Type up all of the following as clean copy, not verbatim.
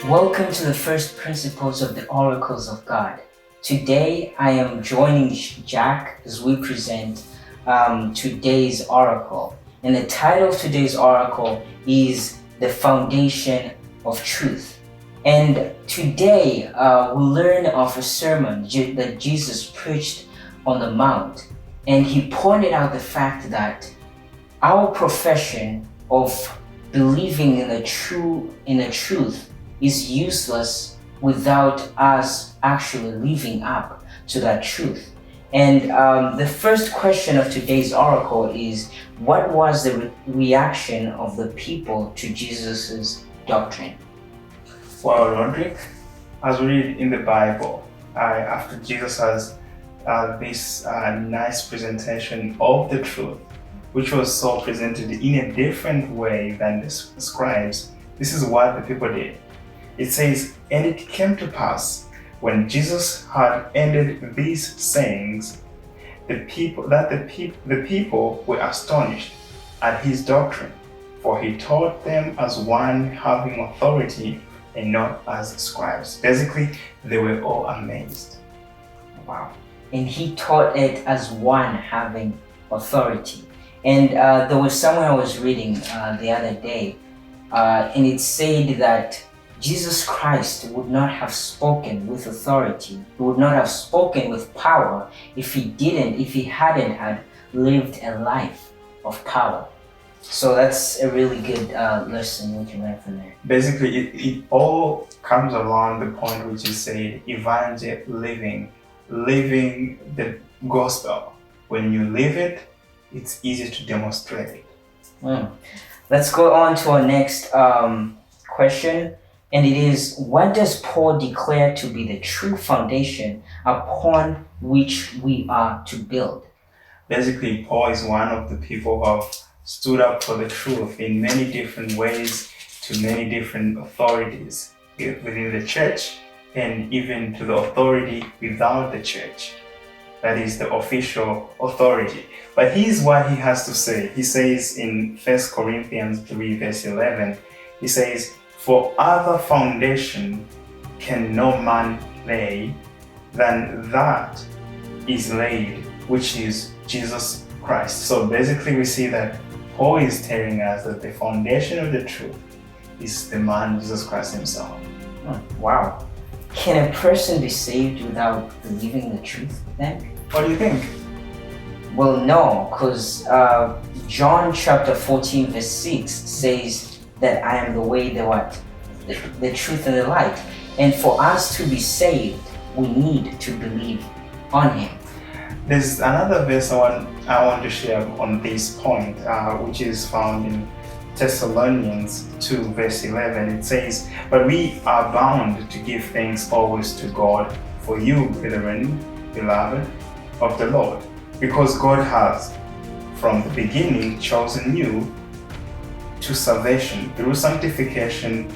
Welcome to the first principles of the oracles of God. Today I am joining Jack as we present today's oracle. And the title of today's oracle is The Foundation of Truth. And today we'll learn of a sermon that Jesus preached on the Mount. And he pointed out the fact that our profession of believing in the truth is useless without us actually living up to that truth. And the first question of today's oracle is, what was the reaction of the people to Jesus's doctrine? Well, Roderick, as we read in the Bible, after Jesus has this nice presentation of the truth, which was so presented in a different way than the scribes, this is what the people did. It says, "And it came to pass, when Jesus had ended these sayings, the people were astonished at his doctrine, for he taught them as one having authority and not as scribes." Basically, they were all amazed. Wow. And he taught it as one having authority. And there was somewhere I was reading the other day, and it said that Jesus Christ would not have spoken with authority, he would not have spoken with power if he hadn't had lived a life of power. So that's a really good lesson we can learn from there. Basically, it all comes along the point which is said, living the gospel. When you live it, it's easy to demonstrate it. Let's go on to our next question. And it is, what does Paul declare to be the true foundation upon which we are to build? Basically, Paul is one of the people who have stood up for the truth in many different ways to many different authorities within the church and even to the authority without the church. That is the official authority. But here's what he has to say. He says in 1 Corinthians 3 verse 11, he says, "For other foundation can no man lay than that is laid, which is Jesus Christ." So basically we see that Paul is telling us that the foundation of the truth is the man Jesus Christ himself. Wow. Can a person be saved without believing the truth then? What do you think? Well, no, because John chapter 14 verse 6 says that I am the way, the truth and the light. And for us to be saved, we need to believe on him. There's another verse I want to share on this point, which is found in Thessalonians 2 verse 11. It says, "But we are bound to give thanks always to God for you, brethren, beloved of the Lord, because God has from the beginning chosen you to salvation through sanctification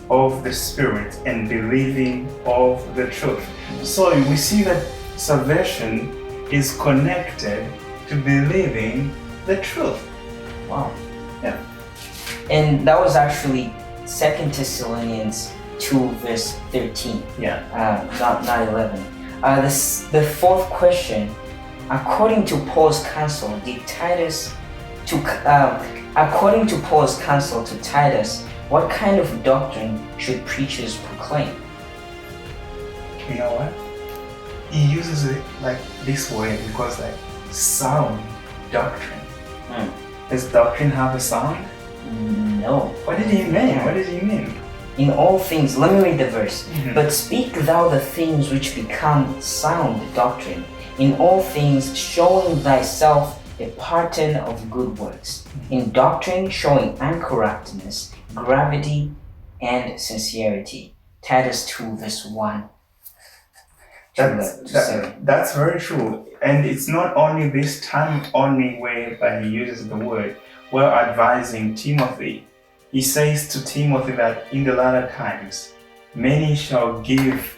of the Spirit and believing of the truth." So we see that salvation is connected to believing the truth. Wow. Yeah. And that was actually 2 Thessalonians 2 verse 13. Yeah. Not 11. The fourth question, according to Paul's counsel to Titus, what kind of doctrine should preachers proclaim? You know what? He uses it like this way because like sound doctrine. Does doctrine have a sound? No. What did he mean? What did he mean? In all things, let me read the verse. Mhm. "But speak thou the things which become sound doctrine, in all things showing thyself a pattern of good works, in doctrine showing uncorruptness, gravity, and sincerity." Titus 2 verse 1. That's very true. And it's not only this time only way that he uses the word. While advising Timothy, he says to Timothy that in the latter times, many shall give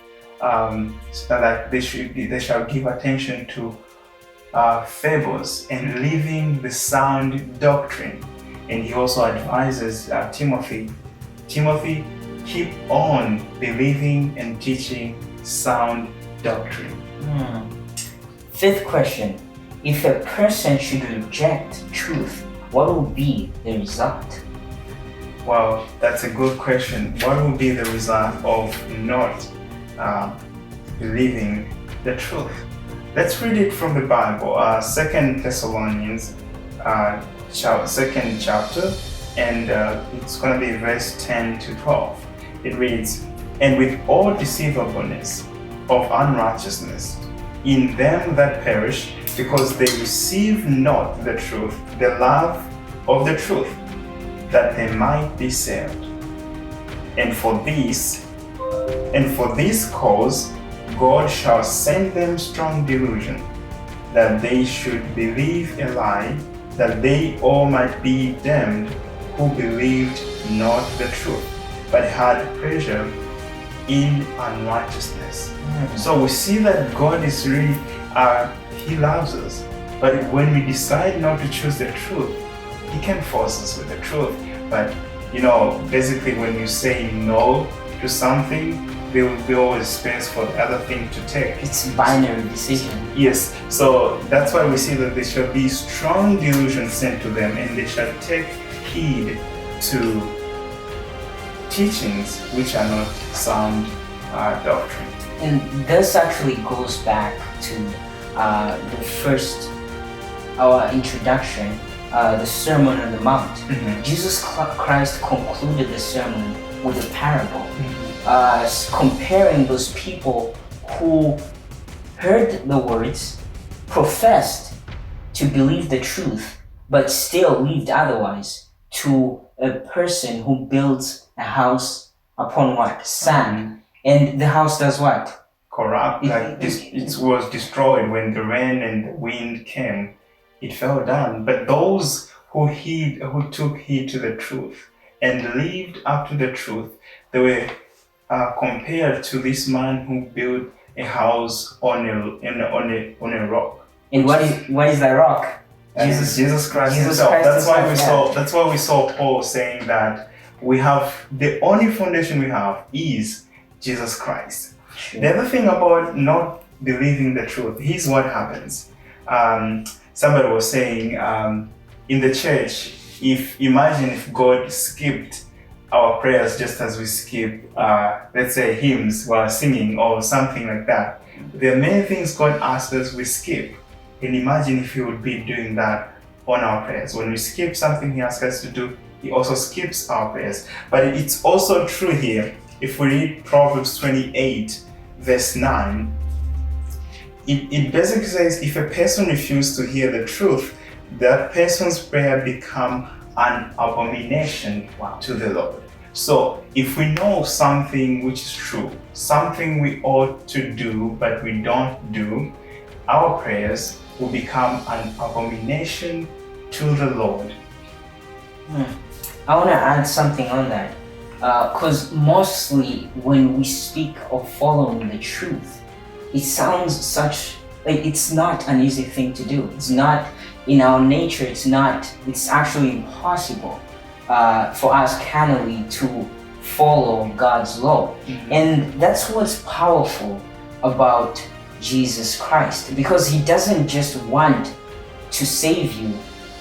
they shall give attention to fables and leaving the sound doctrine. And he also advises Timothy, keep on believing and teaching sound doctrine. Fifth question. If a person should reject truth, what will be the result? Wow, that's a good question. What will be the result of not believing the truth? Let's read it from the Bible, 2 Thessalonians, second chapter, and it's going to be verse 10 to 12. It reads, "And with all deceivableness of unrighteousness in them that perish, because they receive not the truth, the love of the truth, that they might be saved. And for this cause God shall send them strong delusion, that they should believe a lie, that they all might be damned, who believed not the truth, but had pleasure in unrighteousness." So we see that God is really, He loves us. But when we decide not to choose the truth, He can force us with the truth. But basically when you say no to something, there will be always space for the other thing to take. It's a binary decision. Yes, so that's why we see that there shall be strong delusion sent to them, and they shall take heed to teachings which are not sound doctrine. And this actually goes back to the first, our introduction, the Sermon on the Mount. Jesus Christ concluded the sermon with a parable, comparing those people who heard the words, professed to believe the truth, but still lived otherwise, to a person who builds a house upon what? Sand. And the house does what? Corrupt. It was destroyed when the rain and the wind came. It fell down. But those who took heed to the truth and lived up to the truth, they were compared to this man who built a house on a rock. And what is that rock? Jesus Christ Jesus himself. Christ That's why we saw Paul saying that we have the only foundation we have is Jesus Christ. Sure. The other thing about not believing the truth, here's what happens. Somebody was saying in the church, imagine if God skipped our prayers just as we skip, let's say, hymns while singing or something like that. There are many things God asks us we skip. And imagine if He would be doing that on our prayers. When we skip something He asks us to do, He also skips our prayers. But it's also true here. If we read Proverbs 28, verse 9, it basically says if a person refuses to hear the truth, that person's prayer become an abomination to the Lord. So if we know something which is true, something we ought to do but we don't do, our prayers will become an abomination to the Lord. I want to add something on that, because mostly when we speak of following the truth, it sounds it's not an easy thing to do. It's not in our nature. It's actually impossible for us carnally to follow God's law. And that's what's powerful about Jesus Christ, because He doesn't just want to save you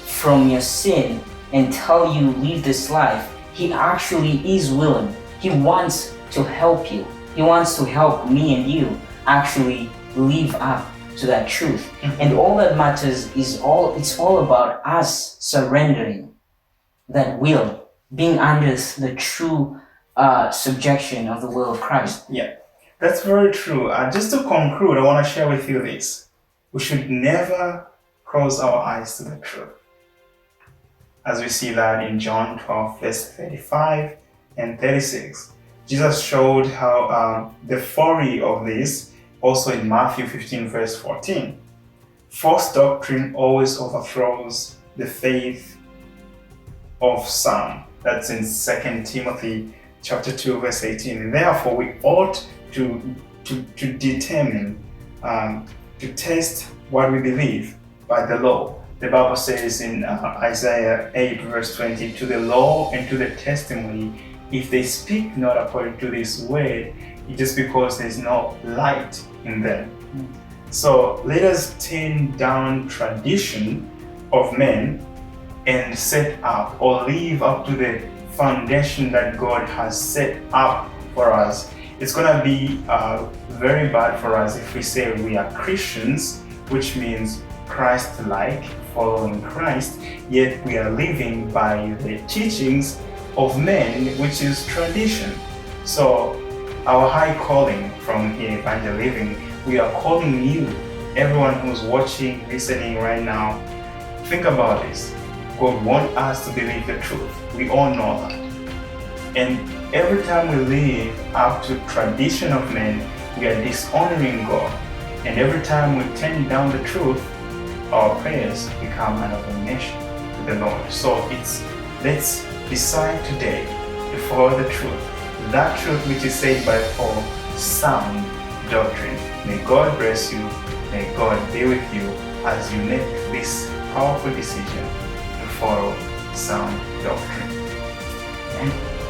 from your sin and tell you live this life. He actually is willing. He wants to help you. He wants to help me and you actually live up to that truth. And all that matters is it's all about us surrendering that will, being under the true subjection of the will of Christ. Yeah. That's very true. Just to conclude, I want to share with you this. We should never close our eyes to the truth. As we see that in John 12, verse 35 and 36. Jesus showed how the folly of this also in Matthew 15, verse 14. False doctrine always overthrows the faith of some. That's in 2 Timothy chapter 2, verse 18. And therefore we ought to determine, to test what we believe by the law. The Bible says in Isaiah 8, verse 20, to the law and to the testimony if they speak not according to this word, it's just because there's no light in them. So let us turn down tradition of men and set up or live up to the foundation that God has set up for us. It's gonna be very bad for us if we say we are Christians, which means Christ-like, following Christ, yet we are living by the teachings of men, which is tradition. So our high calling from here, Evangel Living, we are calling you, everyone who's watching, listening right now, think about this. God wants us to believe the truth. We all know that. And every time we live up to tradition of men, we are dishonoring God. And every time we turn down the truth, our prayers become an abomination to the Lord. So let's decide today to follow the truth. That truth which is said by Paul, sound doctrine. May God bless you. May God be with you as you make this powerful decision to follow sound doctrine. Amen.